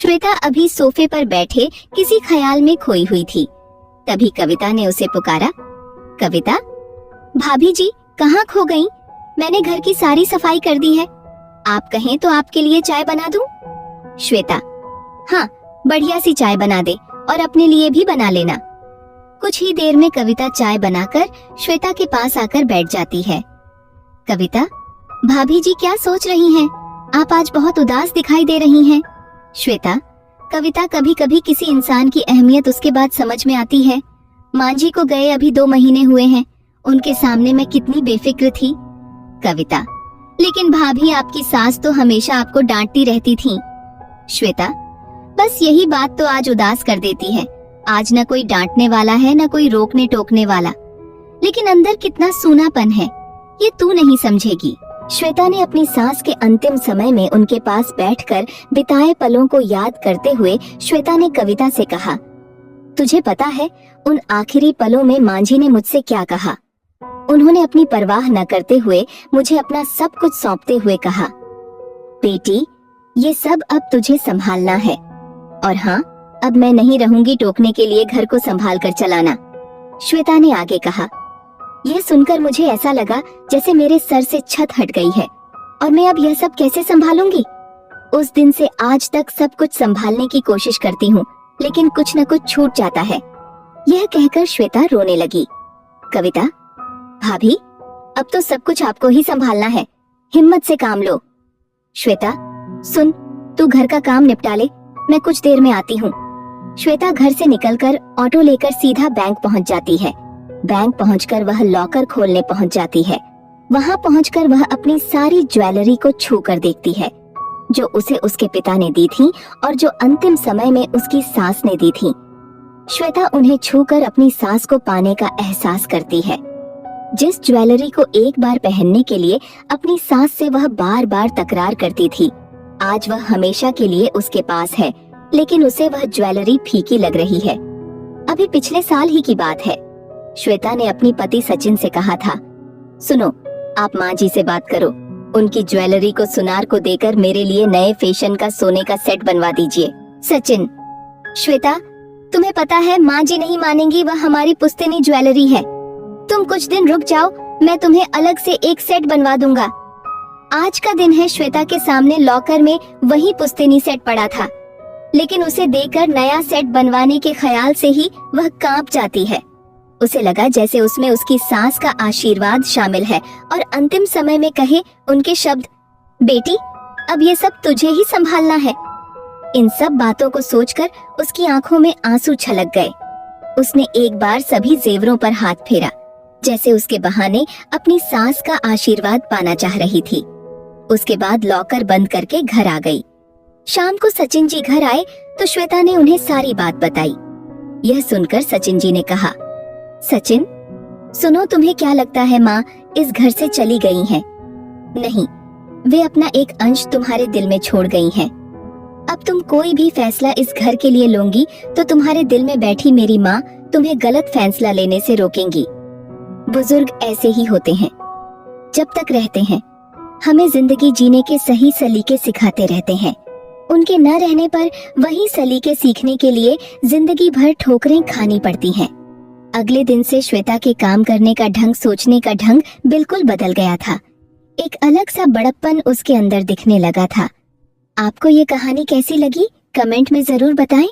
श्वेता अभी सोफे पर बैठे किसी ख्याल में खोई हुई थी। तभी कविता ने उसे पुकारा। कविता, भाभी जी कहाँ खो गईं? मैंने घर की सारी सफाई कर दी है। आप कहें तो आपके लिए चाय बना दूं? श्वेता, हाँ, बढ़िया सी चाय बना दे और अपने लिए भी बना लेना। कुछ ही देर में कविता चाय बनाकर श्वेता के पास आकर बैठ जाती है। कविता, भाभी जी क्या सोच रही हैं? आप आज बहुत उदास दिखाई दे रही हैं। श्वेता, कविता, कभी कभी किसी इंसान की अहमियत उसके बाद समझ में आती है। माँ जी को गए अभी 2 महीने हुए हैं। उनके सामने मैं कितनी बेफिक्र थी। कविता, लेकिन भाभी आपकी सास तो हमेशा आपको डांटती रहती थी। श्वेता, बस यही बात तो आज उदास कर देती है। आज न कोई डांटने वाला है न कोई रोकने टोकने वाला, लेकिन अंदर कितना सूनापन है ये तू नहीं समझेगी। श्वेता ने अपनी सास के अंतिम समय में उनके पास बैठकर बिताए पलों को याद करते हुए श्वेता ने कविता से कहा, तुझे पता है उन आखिरी पलों में मांझी ने मुझसे क्या कहा? उन्होंने अपनी परवाह न करते हुए मुझे अपना सब कुछ सौंपते हुए कहा, बेटी ये सब अब तुझे संभालना है। और हाँ, अब मैं नहीं रहूंगी टोकने के लिए, घर को संभाल कर चलाना। श्वेता ने आगे कहा, यह सुनकर मुझे ऐसा लगा जैसे मेरे सर से छत हट गई है और मैं अब यह सब कैसे संभालूंगी। उस दिन से आज तक सब कुछ संभालने की कोशिश करती हूँ, लेकिन कुछ न कुछ छूट जाता है। यह कहकर श्वेता रोने लगी। कविता, भाभी अब तो सब कुछ आपको ही संभालना है, हिम्मत से काम लो। श्वेता, सुन, तू घर का काम निपटा ले, मैं कुछ देर में आती हूँ। श्वेता घर से निकलकर ऑटो लेकर सीधा बैंक पहुँच जाती है। बैंक पहुंचकर वह लॉकर खोलने पहुंच जाती है। वहां पहुंचकर वह अपनी सारी ज्वेलरी को छू कर देखती है, जो उसे उसके पिता ने दी थी और जो अंतिम समय में उसकी सास ने दी थी। श्वेता उन्हें छूकर अपनी सास को पाने का एहसास करती है। जिस ज्वेलरी को एक बार पहनने के लिए अपनी सास से वह बार बार तकरार करती थी, आज वह हमेशा के लिए उसके पास है, लेकिन उसे वह ज्वेलरी फीकी लग रही है। अभी पिछले साल ही की बात है। श्वेता ने अपनी पति सचिन से कहा था, सुनो, आप माँ जी से बात करो, उनकी ज्वेलरी को सुनार को देकर मेरे लिए नए फैशन का सोने का सेट बनवा दीजिए। सचिन, श्वेता, तुम्हें पता है माँ जी नहीं मानेंगी, वह हमारी पुश्तैनी ज्वेलरी है। तुम कुछ दिन रुक जाओ, मैं तुम्हें अलग से एक सेट बनवा दूंगा। आज का दिन है। श्वेता के सामने लॉकर में वही पुश्तैनी सेट पड़ा था, लेकिन उसे देकर नया सेट बनवाने के ख्याल से ही वह कांप जाती है। उसे लगा जैसे उसमें उसकी सास का आशीर्वाद शामिल है और अंतिम समय में कहे उनके शब्द, बेटी अब ये सब तुझे ही संभालना है। इन सब बातों को सोचकर उसकी आंखों में आंसू छलक गए। उसने एक बार सभी जेवरों पर हाथ फेरा, जैसे उसके बहाने अपनी सास का आशीर्वाद पाना चाह रही थी। उसके बाद लॉकर बंद करके घर आ गई। शाम को सचिन जी घर आए तो श्वेता ने उन्हें सारी बात बताई। यह सुनकर सचिन जी ने कहा, सचिन सुनो, तुम्हें क्या लगता है माँ इस घर से चली गई हैं? नहीं, वे अपना एक अंश तुम्हारे दिल में छोड़ गई हैं। अब तुम कोई भी फैसला इस घर के लिए लोगी तो तुम्हारे दिल में बैठी मेरी माँ तुम्हें गलत फैसला लेने से रोकेंगी। बुजुर्ग ऐसे ही होते हैं, जब तक रहते हैं हमें जिंदगी जीने के सही सलीके सिखाते रहते हैं। उनके न रहने पर वही सलीके सीखने के लिए जिंदगी भर ठोकरें खानी पड़ती हैं। अगले दिन से श्वेता के काम करने का ढंग, सोचने का ढंग बिल्कुल बदल गया था। एक अलग सा बड़प्पन उसके अंदर दिखने लगा था। आपको ये कहानी कैसी लगी? कमेंट में जरूर बताएं।